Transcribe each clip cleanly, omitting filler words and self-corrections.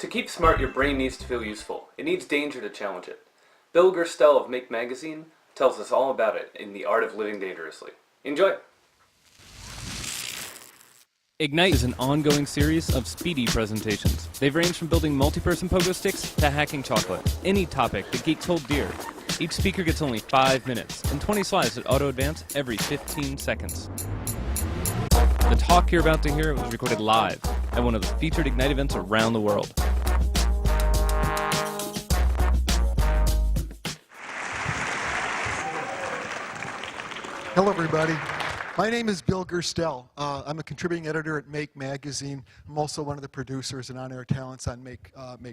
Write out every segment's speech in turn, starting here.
To keep smart, your brain needs to feel useful. It needs danger to challenge it. Bill Gurstelle of Make Magazine tells us all about it in The Art of Living Dangerously. Enjoy! Ignite is an ongoing series of speedy presentations. They've ranged from building multi-person pogo sticks to hacking chocolate. Any topic that geeks hold dear. Each speaker gets only 5 minutes and 20 slides that auto-advance every 15 seconds. The talk you're about to hear was recorded live at one of the featured Ignite events around the world. Hello, everybody. My name is Bill Gurstelle. I'm a contributing editor at Make Magazine. I'm also one of the producers and on-air talents on Make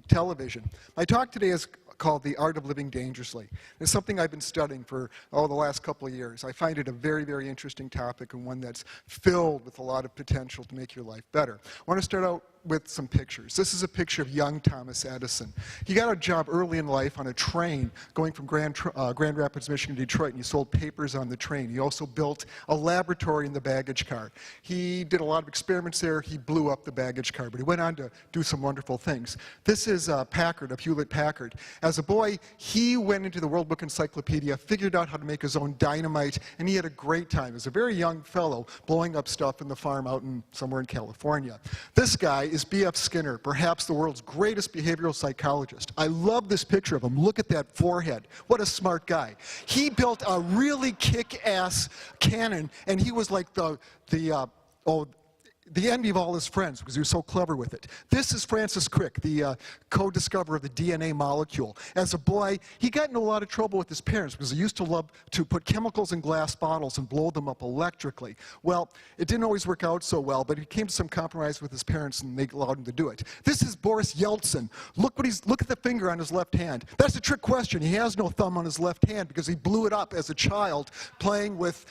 Television. My talk today is called The Art of Living Dangerously. It's something I've been studying for the last couple of years. I find it a very, very interesting topic and one that's filled with a lot of potential to make your life better. I want to start out with some pictures. This is a picture of young Thomas Edison. He got a job early in life on a train going from Grand Rapids, Michigan to Detroit, and he sold papers on the train. He also built a laboratory in the baggage car. He did a lot of experiments there. He blew up the baggage car, but he went on to do some wonderful things. This is Packard, of Hewlett-Packard. As a boy, he went into the World Book Encyclopedia, figured out how to make his own dynamite, and he had a great time as a very young fellow blowing up stuff in the farm out somewhere in California. This guy is B.F. Skinner, perhaps the world's greatest behavioral psychologist. I love this picture of him. Look at that forehead. What a smart guy. He built a really kick-ass cannon, and he was like the envy of all his friends because he was so clever with it. This is Francis Crick, the co-discoverer of the DNA molecule. As a boy, he got into a lot of trouble with his parents because he used to love to put chemicals in glass bottles and blow them up electrically. Well, it didn't always work out so well, but he came to some compromise with his parents and they allowed him to do it. This is Boris Yeltsin. Look at the finger on his left hand. That's a trick question. He has no thumb on his left hand because he blew it up as a child playing with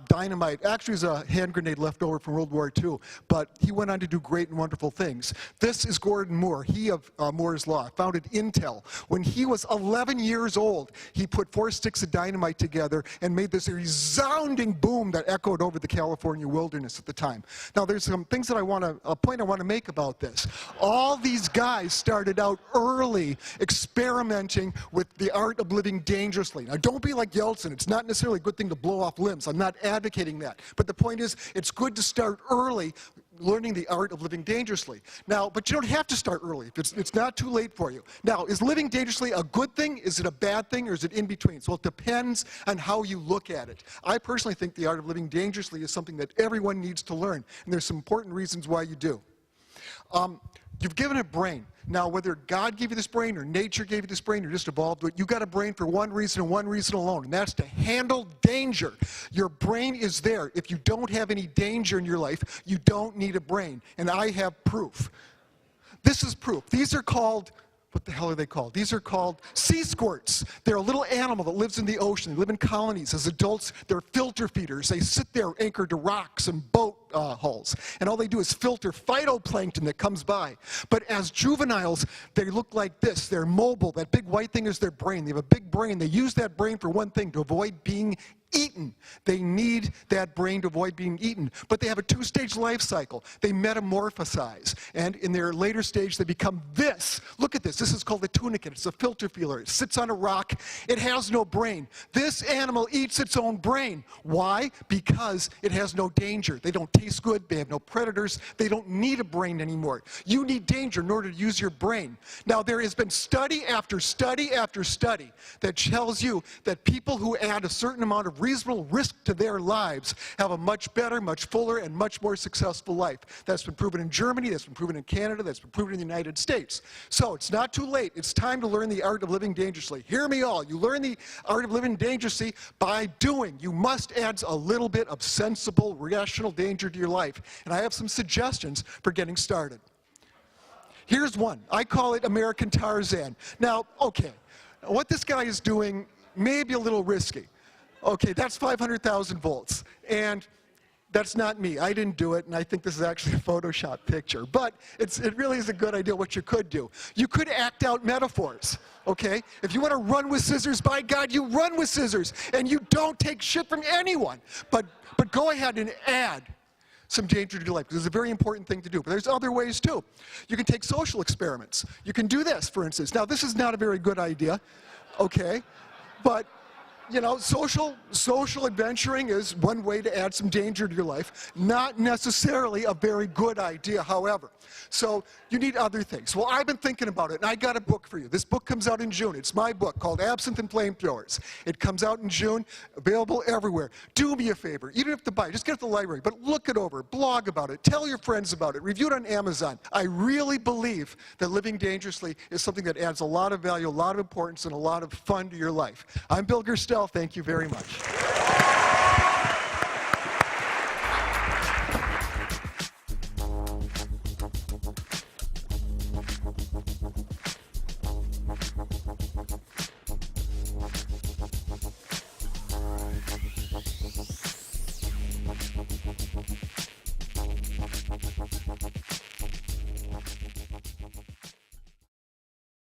dynamite. Actually, it was a hand grenade left over from World War II. But he went on to do great and wonderful things. This is Gordon Moore. He of Moore's Law founded Intel. When he was 11 years old, he put 4 sticks of dynamite together and made this resounding boom that echoed over the California wilderness at the time. Now, there's some things that a point I want to make about this. All these guys started out early experimenting with the art of living dangerously. Now, don't be like Yeltsin. It's not necessarily a good thing to blow off limbs. I'm not advocating that. But the point is, it's good to start early learning the art of living dangerously. Now, but you don't have to start early. It's not too late for you. Now, is living dangerously a good thing? Is it a bad thing? Or is it in between? So it depends on how you look at it. I personally think the art of living dangerously is something that everyone needs to learn. And there's some important reasons why you do. You've given a brain. Now, whether God gave you this brain or nature gave you this brain or just evolved it, you got a brain for one reason and one reason alone, and that's to handle danger. Your brain is there. If you don't have any danger in your life, you don't need a brain. And I have proof. This is proof. These are called, what the hell are they called? These are called sea squirts. They're a little animal that lives in the ocean. They live in colonies. As adults, they're filter feeders. They sit there anchored to rocks and boat hulls. And all they do is filter phytoplankton that comes by. But as juveniles, they look like this. They're mobile. That big white thing is their brain. They have a big brain. They use that brain for one thing, to avoid being eaten. They need that brain to avoid being eaten. But they have a 2-stage life cycle. They metamorphosize. And in their later stage, they become this. Look at this. This is called a tunicate. It's a filter feeder. It sits on a rock. It has no brain. This animal eats its own brain. Why? Because it has no danger. They don't taste good. They have no predators. They don't need a brain anymore. You need danger in order to use your brain. Now, there has been study after study after study that tells you that people who add a certain amount of reasonable risk to their lives have a much better, much fuller, and much more successful life. That's been proven in Germany, that's been proven in Canada, that's been proven in the United States. So it's not too late. It's time to learn the art of living dangerously. Hear me all. You learn the art of living dangerously by doing. You must add a little bit of sensible, rational danger to your life. And I have some suggestions for getting started. Here's one. I call it American Tarzan. Now, okay, what this guy is doing may be a little risky. Okay, that's 500,000 volts, and that's not me. I didn't do it, and I think this is actually a Photoshop picture. But it really is a good idea what you could do. You could act out metaphors, okay? If you want to run with scissors, by God, you run with scissors, and you don't take shit from anyone. But go ahead and add some danger to your life, because it's a very important thing to do. But there's other ways too. You can take social experiments. You can do this, for instance. Now, this is not a very good idea, okay? But you know, social adventuring is one way to add some danger to your life. Not necessarily a very good idea, however. So you need other things. Well, I've been thinking about it, and I got a book for you. This book comes out in June. It's my book called Absinthe and Flamethrowers. It comes out in June, available everywhere. Do me a favor. You don't have to buy it. Just get it at the library. But look it over. Blog about it. Tell your friends about it. Review it on Amazon. I really believe that living dangerously is something that adds a lot of value, a lot of importance, and a lot of fun to your life. I'm Bill Gurstelle. Thank you very much.